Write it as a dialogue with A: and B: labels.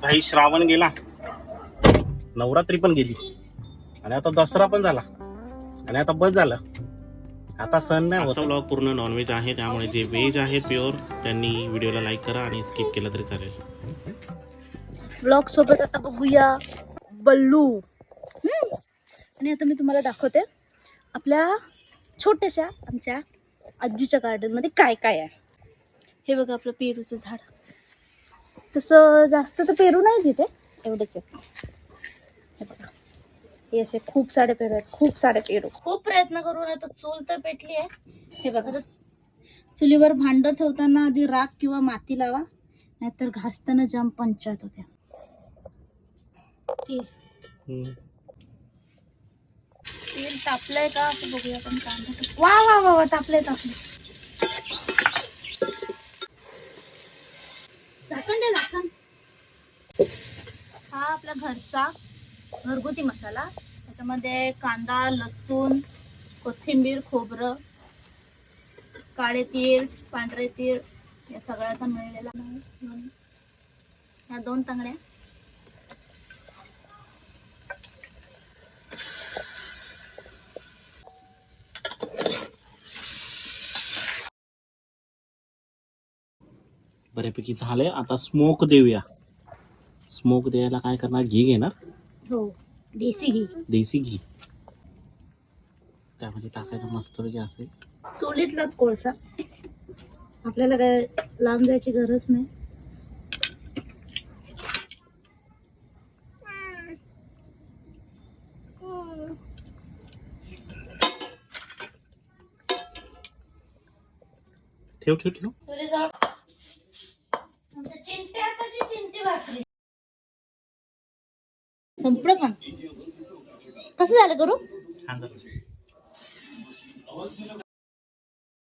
A: भाई श्रावण गेला, नवरात्री पण गेली आणि आता दसरा पण झाला आणि आता बस झालं, आता सण नाही होत. व्लॉग पूर्ण नॉनव्हेज आहे, त्यामुळे जे व्हेज आहेत प्युअर त्यांनी व्हिडिओला लाईक करा आणि स्किप केलं तरी चालेल.
B: ब्लॉग सोबत आता बघूया बल्लू. आणि आता मी तुम्हाला दाखवते आपल्या छोट्याशा आमच्या आजीच्या गार्डन मध्ये काय काय आहे. हे बघा आपलं पेरूचं झाड. तसं जास्त तर पेरू नाही तिथे, एवढेच आहे. हे बघा, हे असे खूप सारे पेरू आहेत, खूप सारे पेरू. खूप प्रयत्न करून आता चूल तर पेटली आहे. हे बघा, चुलीवर भांडं ठेवताना आधी राख किंवा माती लावा, नाहीतर घासताना जाम पंचायत होत्या. तेल तापलंय का असं बघूया आपण. कांदा वा वा वा वा तापलंय. झाकण दे, झाकण. हा आपला घरचा घरगुती मसाला. त्याच्यामध्ये कांदा, लसूण, कोथिंबीर, खोबरं, काळे तीळ, पांढरे तीळ या सगळ्याचा मिळलेला आहे. ह्या 2 तांगड्या.
A: बऱ्यापैकी झालंय, आता स्मोक देऊया. स्मोक द्यायला काय करणार, घी घेणार.
B: हो, देसी घी.
A: देसी घी त्यामध्ये टाकायचं मस्तपैकी असेल.
B: चुलीतलाच कोळसा, आपल्याला काय लांब जायची गरज नाही.
A: ठेव ठेव ठेव.
B: चुलीजवळ आमच्या चिंट्याची चिंटी भाकरी संपलं. पण कसं झालं करू.
A: छान झालं.